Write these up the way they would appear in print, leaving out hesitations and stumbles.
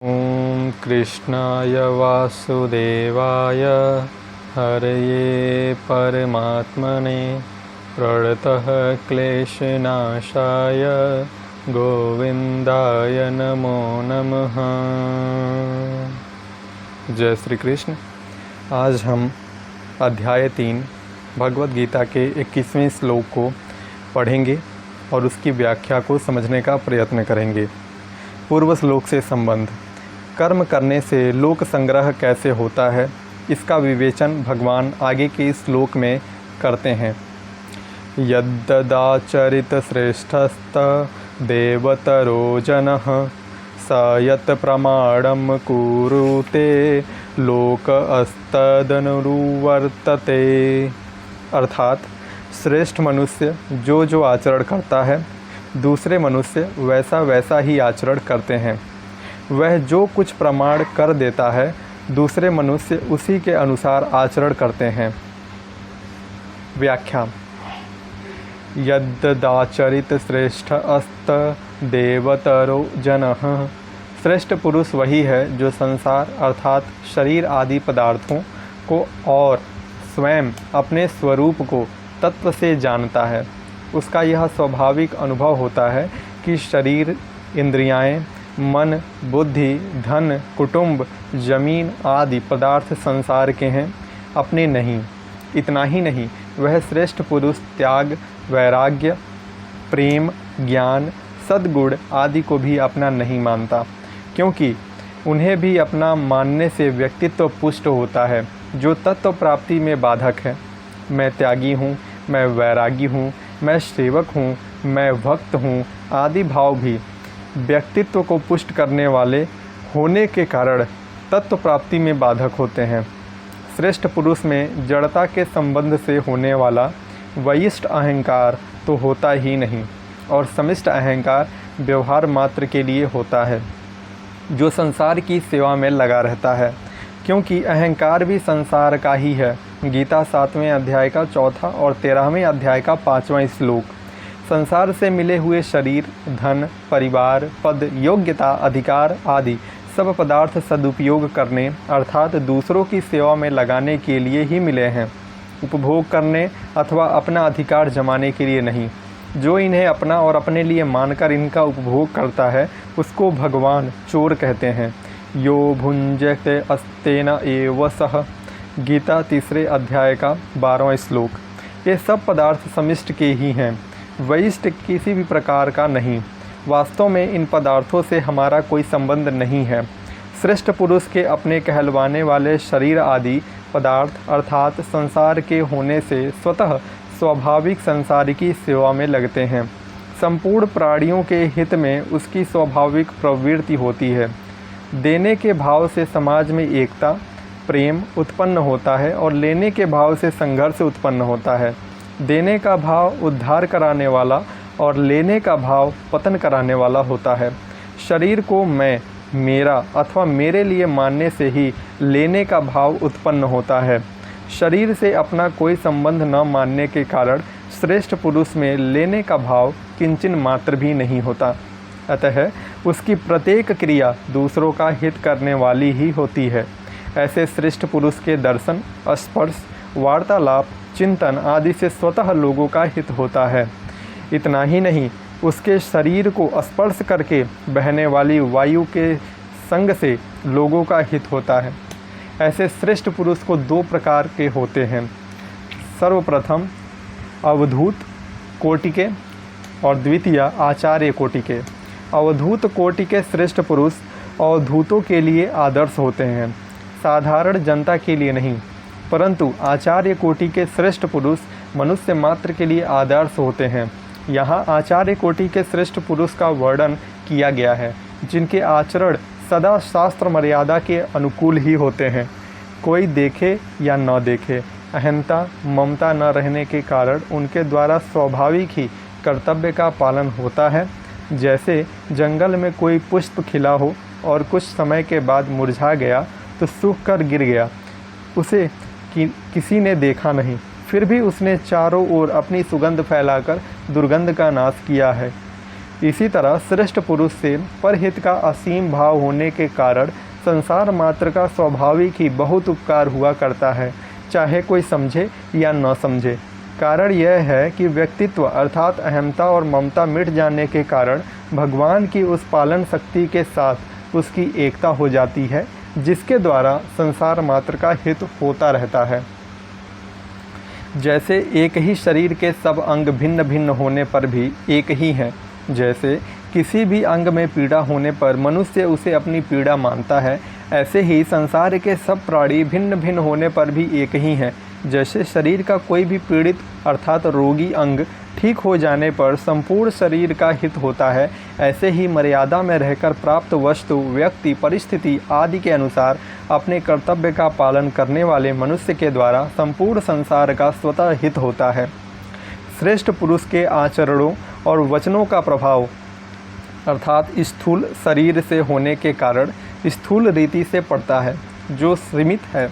ॐ कृष्णाय वासुदेवाय हरये परमात्मने प्रणतः क्लेशनाशाय गोविंदाय नमो नमः। जय श्री कृष्ण। आज हम अध्याय 3 भगवद गीता के 21वें श्लोक को पढ़ेंगे और उसकी व्याख्या को समझने का प्रयत्न करेंगे। पूर्व श्लोक से संबंध। कर्म करने से लोक संग्रह कैसे होता है, इसका विवेचन भगवान आगे के श्लोक में करते हैं। यद्ददाचरित श्रेष्ठस्त देवतरो जनः स यत् प्रमाणं कुरुते लोक अस्तदनुवर्तते। अर्थात श्रेष्ठ मनुष्य जो आचरण करता है, दूसरे मनुष्य वैसा वैसा ही आचरण करते हैं। वह जो कुछ प्रमाण कर देता है, दूसरे मनुष्य उसी के अनुसार आचरण करते हैं। व्याख्या। यद्दाचरित श्रेष्ठ अस्त देवतरो जनः। श्रेष्ठ पुरुष वही है जो संसार अर्थात शरीर आदि पदार्थों को और स्वयं अपने स्वरूप को तत्व से जानता है। उसका यह स्वाभाविक अनुभव होता है कि शरीर, इंद्रियाएं, मन, बुद्धि, धन, कुटुंब, जमीन आदि पदार्थ संसार के हैं, अपने नहीं। इतना ही नहीं, वह श्रेष्ठ पुरुष त्याग, वैराग्य, प्रेम, ज्ञान, सद्गुण आदि को भी अपना नहीं मानता, क्योंकि उन्हें भी अपना मानने से व्यक्तित्व पुष्ट होता है जो तत्व प्राप्ति में बाधक है। मैं त्यागी हूँ, मैं वैरागी हूँ, मैं सेवक हूँ, मैं भक्त हूँ आदि भाव भी व्यक्तित्व को पुष्ट करने वाले होने के कारण तत्व प्राप्ति में बाधक होते हैं। श्रेष्ठ पुरुष में जड़ता के संबंध से होने वाला वयिष्ठ अहंकार तो होता ही नहीं और समिष्ट अहंकार व्यवहार मात्र के लिए होता है, जो संसार की सेवा में लगा रहता है, क्योंकि अहंकार भी संसार का ही है। गीता 7वें अध्याय का 4था और 13वें अध्याय का 5वां श्लोक। संसार से मिले हुए शरीर, धन, परिवार, पद, योग्यता, अधिकार आदि सब पदार्थ सदुपयोग करने अर्थात दूसरों की सेवा में लगाने के लिए ही मिले हैं, उपभोग करने अथवा अपना अधिकार जमाने के लिए नहीं। जो इन्हें अपना और अपने लिए मानकर इनका उपभोग करता है, उसको भगवान चोर कहते हैं। यो भुंजते अस्तेन एव सह। गीता 3 अध्याय का 12वां श्लोक। ये सब पदार्थ समिष्ट के ही हैं, वयिष्ठ किसी भी प्रकार का नहीं। वास्तव में इन पदार्थों से हमारा कोई संबंध नहीं है। श्रेष्ठ पुरुष के अपने कहलवाने वाले शरीर आदि पदार्थ अर्थात संसार के होने से स्वतः स्वाभाविक संसार की सेवा में लगते हैं। संपूर्ण प्राणियों के हित में उसकी स्वाभाविक प्रवृत्ति होती है। देने के भाव से समाज में एकता, प्रेम उत्पन्न होता है और लेने के भाव से संघर्ष उत्पन्न होता है। देने का भाव उद्धार कराने वाला और लेने का भाव पतन कराने वाला होता है। शरीर को मैं, मेरा अथवा मेरे लिए मानने से ही लेने का भाव उत्पन्न होता है। शरीर से अपना कोई संबंध न मानने के कारण श्रेष्ठ पुरुष में लेने का भाव किंचन मात्र भी नहीं होता। अतः उसकी प्रत्येक क्रिया दूसरों का हित करने वाली ही होती है। ऐसे श्रेष्ठ पुरुष के दर्शन, स्पर्श, वार्तालाप, चिंतन आदि से स्वतः लोगों का हित होता है। इतना ही नहीं, उसके शरीर को स्पर्श करके बहने वाली वायु के संग से लोगों का हित होता है। ऐसे श्रेष्ठ पुरुष को 2 प्रकार के होते हैं। सर्वप्रथम अवधूत कोटि के और द्वितीय आचार्य कोटि के। अवधूत कोटि के श्रेष्ठ पुरुष अवधूतों के लिए आदर्श होते हैं, साधारण जनता के लिए नहीं, परंतु आचार्य कोटि के श्रेष्ठ पुरुष मनुष्य मात्र के लिए आदर्श होते हैं। यहाँ आचार्य कोटि के श्रेष्ठ पुरुष का वर्णन किया गया है, जिनके आचरण सदा शास्त्र मर्यादा के अनुकूल ही होते हैं। कोई देखे या न देखे, अहंता ममता न रहने के कारण उनके द्वारा स्वाभाविक ही कर्तव्य का पालन होता है। जैसे जंगल में कोई पुष्प खिला हो और कुछ समय के बाद मुरझा गया तो सूख कर गिर गया, उसे किसी ने देखा नहीं, फिर भी उसने चारों ओर अपनी सुगंध फैलाकर दुर्गंध का नाश किया है। इसी तरह श्रेष्ठ पुरुष से परहित का असीम भाव होने के कारण संसार मात्र का स्वाभाविक ही बहुत उपकार हुआ करता है, चाहे कोई समझे या न समझे। कारण यह है कि व्यक्तित्व अर्थात अहमता और ममता मिट जाने के कारण भगवान की उस पालन शक्ति के साथ उसकी एकता हो जाती है, जिसके द्वारा संसार मात्र का हित होता रहता है। जैसे एक ही शरीर के सब अंग भिन्न भिन्न होने पर भी एक ही हैं, जैसे किसी भी अंग में पीड़ा होने पर मनुष्य उसे अपनी पीड़ा मानता है, ऐसे ही संसार के सब प्राणी भिन्न भिन्न होने पर भी एक ही हैं। जैसे शरीर का कोई भी पीड़ित अर्थात रोगी अंग ठीक हो जाने पर संपूर्ण शरीर का हित होता है, ऐसे ही मर्यादा में रहकर प्राप्त वस्तु, व्यक्ति, परिस्थिति आदि के अनुसार अपने कर्तव्य का पालन करने वाले मनुष्य के द्वारा संपूर्ण संसार का स्वतः हित होता है। श्रेष्ठ पुरुष के आचरणों और वचनों का प्रभाव अर्थात स्थूल शरीर से होने के कारण स्थूल रीति से पड़ता है, जो सीमित है,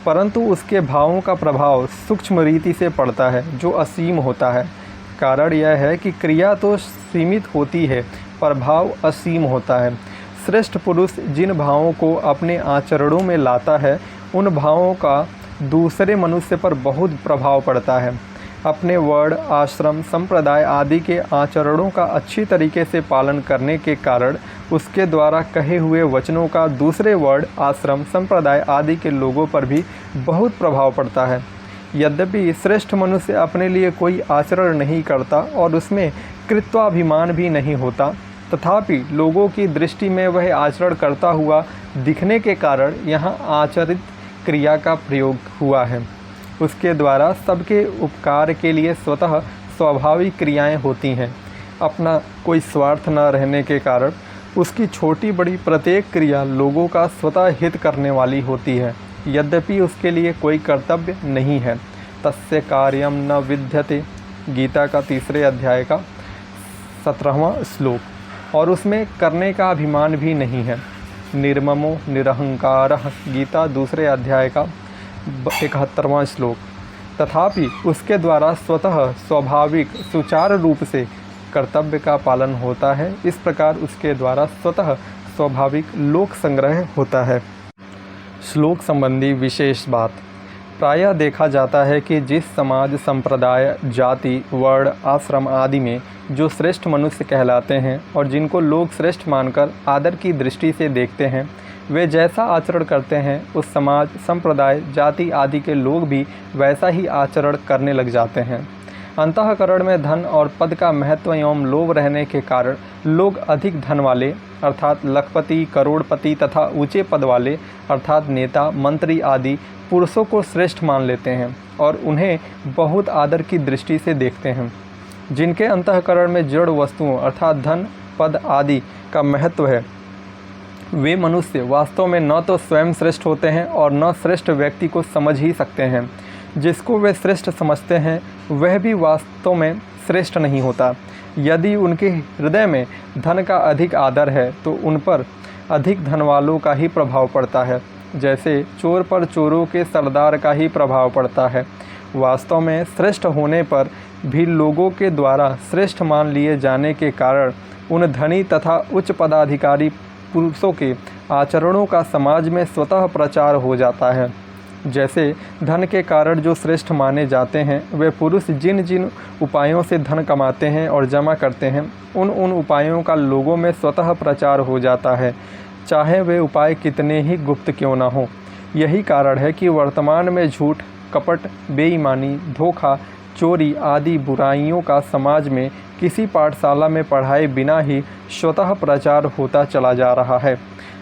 परंतु उसके भावों का प्रभाव सूक्ष्म रीति से पड़ता है, जो असीम होता है। कारण यह है कि क्रिया तो सीमित होती है पर भाव असीम होता है। श्रेष्ठ पुरुष जिन भावों को अपने आचरणों में लाता है, उन भावों का दूसरे मनुष्य पर बहुत प्रभाव पड़ता है। अपने वर्ण, आश्रम, संप्रदाय आदि के आचरणों का अच्छी तरीके से पालन करने के कारण उसके द्वारा कहे हुए वचनों का दूसरे वर्ण, आश्रम, संप्रदाय आदि के लोगों पर भी बहुत प्रभाव पड़ता है। यद्यपि श्रेष्ठ मनुष्य अपने लिए कोई आचरण नहीं करता और उसमें कृत्वाभिमान भी नहीं होता, तथापि लोगों की दृष्टि में वह आचरण करता हुआ दिखने के कारण यहाँ आचरित क्रिया का प्रयोग हुआ है। उसके द्वारा सबके उपकार के लिए स्वतः स्वाभाविक क्रियाएं होती हैं। अपना कोई स्वार्थ न रहने के कारण उसकी छोटी बड़ी प्रत्येक क्रिया लोगों का स्वतः हित करने वाली होती है, यद्यपि उसके लिए कोई कर्तव्य नहीं है। तस्य कार्यम न विद्यते, गीता का 3 अध्याय का 17वां श्लोक। और उसमें करने का अभिमान भी नहीं है। निर्ममो निरहंकारः, गीता 2 अध्याय का 71वां श्लोक। तथापि उसके द्वारा स्वतः स्वाभाविक सुचारू रूप से कर्तव्य का पालन होता है। इस प्रकार उसके द्वारा स्वतः स्वाभाविक लोक संग्रह होता है। श्लोक संबंधी विशेष बात। प्रायः देखा जाता है कि जिस समाज, संप्रदाय, जाति, वर्ण, आश्रम आदि में जो श्रेष्ठ मनुष्य कहलाते हैं और जिनको लोग श्रेष्ठ मानकर आदर की दृष्टि से देखते हैं, वे जैसा आचरण करते हैं उस समाज, संप्रदाय, जाति आदि के लोग भी वैसा ही आचरण करने लग जाते हैं। अंतःकरण में धन और पद का महत्व एवं लोभ रहने के कारण लोग अधिक धन वाले अर्थात लखपति, करोड़पति तथा ऊंचे पद वाले अर्थात नेता, मंत्री आदि पुरुषों को श्रेष्ठ मान लेते हैं और उन्हें बहुत आदर की दृष्टि से देखते हैं। जिनके अंतःकरण में जड़ वस्तुओं अर्थात धन, पद आदि का महत्व है, वे मनुष्य वास्तव में न तो स्वयं श्रेष्ठ होते हैं और न श्रेष्ठ व्यक्ति को समझ ही सकते हैं। जिसको वे श्रेष्ठ समझते हैं वह भी वास्तव में श्रेष्ठ नहीं होता। यदि उनके हृदय में धन का अधिक आदर है तो उन पर अधिक धन वालों का ही प्रभाव पड़ता है, जैसे चोर पर चोरों के सरदार का ही प्रभाव पड़ता है। वास्तव में श्रेष्ठ होने पर भी लोगों के द्वारा श्रेष्ठ मान लिए जाने के कारण उन धनी तथा उच्च पदाधिकारी पुरुषों के आचरणों का समाज में स्वतः प्रचार हो जाता है। जैसे धन के कारण जो श्रेष्ठ माने जाते हैं, वे पुरुष जिन जिन उपायों से धन कमाते हैं और जमा करते हैं, उन उपायों का लोगों में स्वतः प्रचार हो जाता है, चाहे वे उपाय कितने ही गुप्त क्यों न हो। यही कारण है कि वर्तमान में झूठ, कपट, बेईमानी, धोखा, चोरी आदि बुराइयों का समाज में किसी पाठशाला में पढ़ाए बिना ही स्वतः प्रचार होता चला जा रहा है।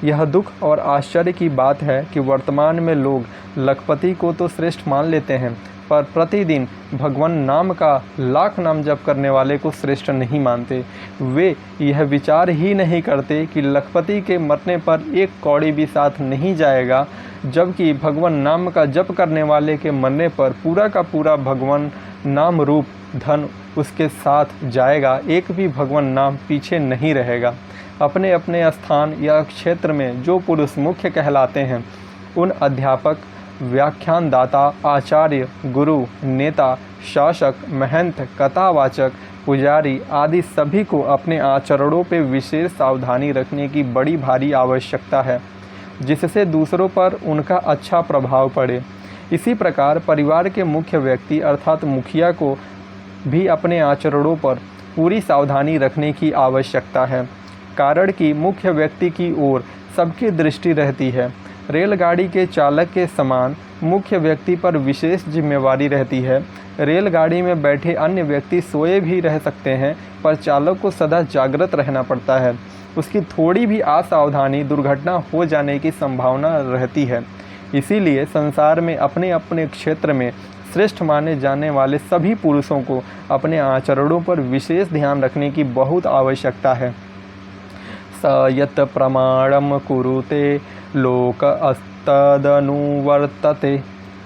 यह दुख और आश्चर्य की बात है कि वर्तमान में लोग लखपति को तो श्रेष्ठ मान लेते हैं, पर प्रतिदिन भगवान नाम का लाख नाम जप करने वाले को श्रेष्ठ नहीं मानते। वे यह विचार ही नहीं करते कि लखपति के मरने पर एक कौड़ी भी साथ नहीं जाएगा, जबकि भगवान नाम का जप करने वाले के मरने पर पूरा का पूरा भगवान नाम रूप धन उसके साथ जाएगा, एक भी भगवान नाम पीछे नहीं रहेगा। अपने अपने स्थान या क्षेत्र में जो पुरुष मुख्य कहलाते हैं, उन अध्यापक, व्याख्यानदाता, आचार्य, गुरु, नेता, शासक, महंत, कथावाचक, पुजारी आदि सभी को अपने आचरणों पर विशेष सावधानी रखने की बड़ी भारी आवश्यकता है, जिससे दूसरों पर उनका अच्छा प्रभाव पड़े। इसी प्रकार परिवार के मुख्य व्यक्ति अर्थात मुखिया को भी अपने आचरणों पर पूरी सावधानी रखने की आवश्यकता है, कारण कि मुख्य व्यक्ति की ओर सबकी दृष्टि रहती है। रेलगाड़ी के चालक के समान मुख्य व्यक्ति पर विशेष जिम्मेवारी रहती है। रेलगाड़ी में बैठे अन्य व्यक्ति सोए भी रह सकते हैं, पर चालक को सदा जागृत रहना पड़ता है। उसकी थोड़ी भी असावधानी दुर्घटना हो जाने की संभावना रहती है। इसीलिए संसार में अपने अपने क्षेत्र में श्रेष्ठ माने जाने वाले सभी पुरुषों को अपने आचरणों पर विशेष ध्यान रखने की बहुत आवश्यकता है। स यत् प्रमाणम कुरुते लोक अस्तदनुवर्तते,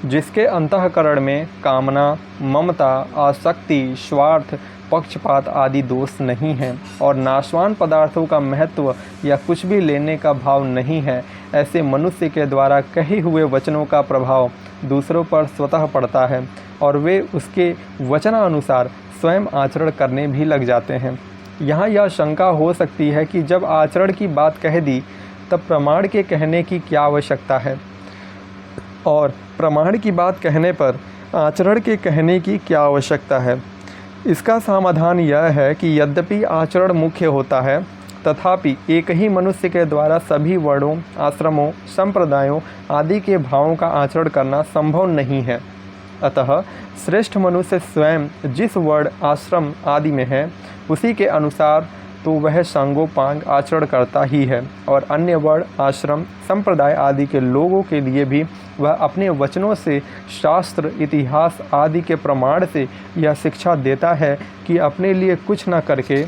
जिसके अंतःकरण में कामना, ममता, आसक्ति, स्वार्थ, पक्षपात आदि दोष नहीं हैं और नाशवान पदार्थों का महत्व या कुछ भी लेने का भाव नहीं है, ऐसे मनुष्य के द्वारा कहे हुए वचनों का प्रभाव दूसरों पर स्वतः पड़ता है और वे उसके वचनानुसार स्वयं आचरण करने भी लग जाते हैं। यहाँ यह शंका हो सकती है कि जब आचरण की बात कह दी तब प्रमाण के कहने की क्या आवश्यकता है, और प्रमाण की बात कहने पर आचरण के कहने की क्या आवश्यकता है। इसका समाधान यह है कि यद्यपि आचरण मुख्य होता है, तथापि एक ही मनुष्य के द्वारा सभी वर्णों, आश्रमों, संप्रदायों आदि के भावों का आचरण करना संभव नहीं है। अतः श्रेष्ठ मनुष्य स्वयं जिस वर्ण, आश्रम आदि में है, उसी के अनुसार तो वह सांगोपांग आचरण करता ही है, और अन्य वर्ण, आश्रम, संप्रदाय आदि के लोगों के लिए भी वह अपने वचनों से, शास्त्र, इतिहास आदि के प्रमाण से यह शिक्षा देता है कि अपने लिए कुछ न करके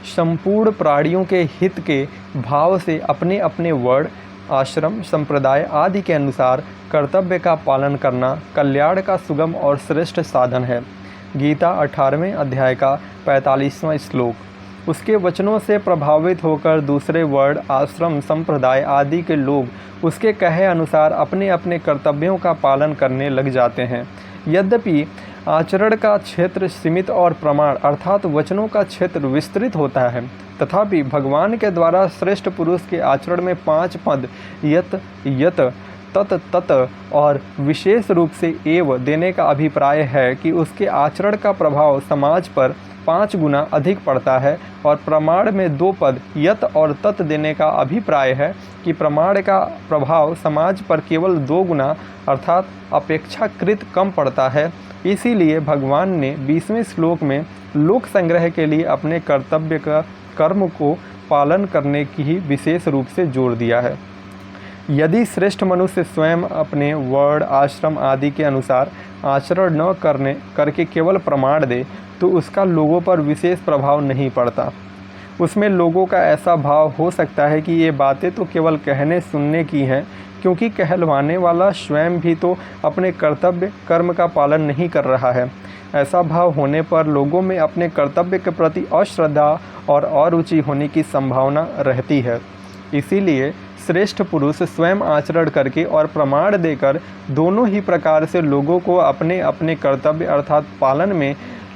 संपूर्ण प्राणियों के हित के भाव से अपने अपने वर्ण, आश्रम, संप्रदाय आदि के अनुसार कर्तव्य का पालन करना कल्याण का सुगम और श्रेष्ठ साधन है। गीता 18वें अध्याय का 45वां श्लोक। उसके वचनों से प्रभावित होकर दूसरे वर्ण, आश्रम, संप्रदाय आदि के लोग उसके कहे अनुसार अपने अपने कर्तव्यों का पालन करने लग जाते हैं। यद्यपि आचरण का क्षेत्र सीमित और प्रमाण अर्थात वचनों का क्षेत्र विस्तृत होता है, तथापि भगवान के द्वारा श्रेष्ठ पुरुष के आचरण में 5 पद यत, यत, तत, तत और विशेष रूप से एव देने का अभिप्राय है कि उसके आचरण का प्रभाव समाज पर 5 गुना अधिक पड़ता है, और प्रमाण में 2 पद यत और तत देने का अभिप्राय है कि प्रमाण का प्रभाव समाज पर केवल 2 गुना अर्थात अपेक्षाकृत कम पड़ता है। इसीलिए भगवान ने 20वें श्लोक में लोक संग्रह के लिए अपने कर्तव्य का कर्म को पालन करने की ही विशेष रूप से जोर दिया है। यदि श्रेष्ठ मनुष्य स्वयं अपने वर्ण, आश्रम आदि के अनुसार आचरण न करके केवल प्रमाण दे, तो उसका लोगों पर विशेष प्रभाव नहीं पड़ता। उसमें लोगों का ऐसा भाव हो सकता है कि ये बातें तो केवल कहने सुनने की हैं, क्योंकि कहलवाने वाला स्वयं भी तो अपने कर्तव्य कर्म का पालन नहीं कर रहा है। ऐसा भाव होने पर लोगों में अपने कर्तव्य के प्रति अश्रद्धा और अरुचि होने की संभावना रहती है। इसीलिए श्रेष्ठ पुरुष स्वयं आचरण करके और प्रमाण देकर दोनों ही प्रकार से लोगों को अपने अपने कर्तव्य अर्थात पालन में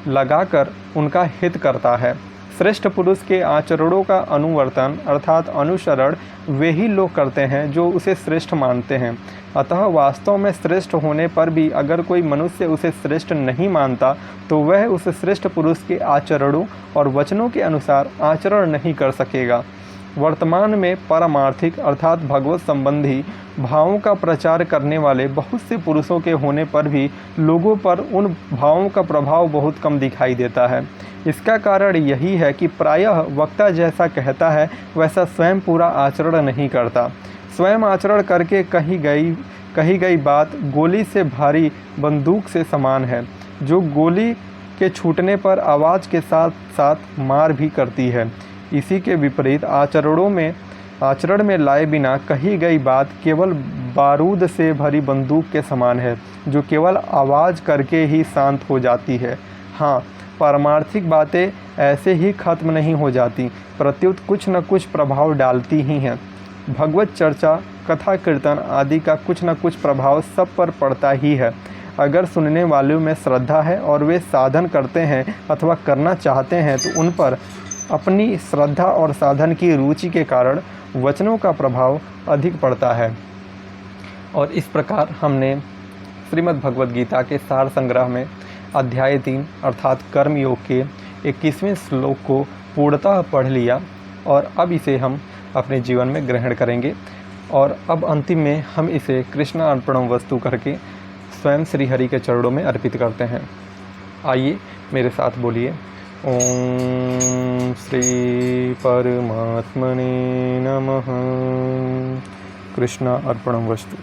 लगाकर उनका हित करता है। श्रेष्ठ पुरुष के आचरणों का अनुवर्तन अर्थात अनुसरण वे ही लोग करते हैं जो उसे श्रेष्ठ मानते हैं। अतः वास्तव में श्रेष्ठ होने पर भी अगर कोई मनुष्य उसे श्रेष्ठ नहीं मानता, तो वह उस श्रेष्ठ पुरुष के आचरणों और वचनों के अनुसार आचरण नहीं कर सकेगा। वर्तमान में पारमार्थिक अर्थात भगवत संबंधी भावों का प्रचार करने वाले बहुत से पुरुषों के होने पर भी लोगों पर उन भावों का प्रभाव बहुत कम दिखाई देता है। इसका कारण यही है कि प्रायः वक्ता जैसा कहता है वैसा स्वयं पूरा आचरण नहीं करता। स्वयं आचरण करके कही गई बात गोली से भारी बंदूक से समान है, जो गोली के छूटने पर आवाज़ के साथ साथ मार भी करती है। इसी के विपरीत आचरण में लाए बिना कही गई बात केवल बारूद से भरी बंदूक के समान है, जो केवल आवाज़ करके ही शांत हो जाती है। हाँ, पारमार्थिक बातें ऐसे ही खत्म नहीं हो जाती, प्रत्युत कुछ न कुछ प्रभाव डालती ही हैं। भगवत चर्चा, कथा, कीर्तन आदि का कुछ न कुछ प्रभाव सब पर पड़ता ही है। अगर सुनने वालों में श्रद्धा है और वे साधन करते हैं अथवा करना चाहते हैं तो उन पर अपनी श्रद्धा और साधन की रुचि के कारण वचनों का प्रभाव अधिक पड़ता है। और इस प्रकार हमने श्रीमद् भगवद गीता के सार संग्रह में अध्याय 3 अर्थात कर्म योग के 21वें श्लोक को पूर्णतः पढ़ लिया और अब इसे हम अपने जीवन में ग्रहण करेंगे। और अब अंतिम में हम इसे कृष्ण अर्पणम वस्तु करके स्वयं श्री हरि के चरणों में अर्पित करते हैं। आइए मेरे साथ बोलिए, ओम श्री परमात्मने नमः। कृष्ण अर्पणम वस्तु।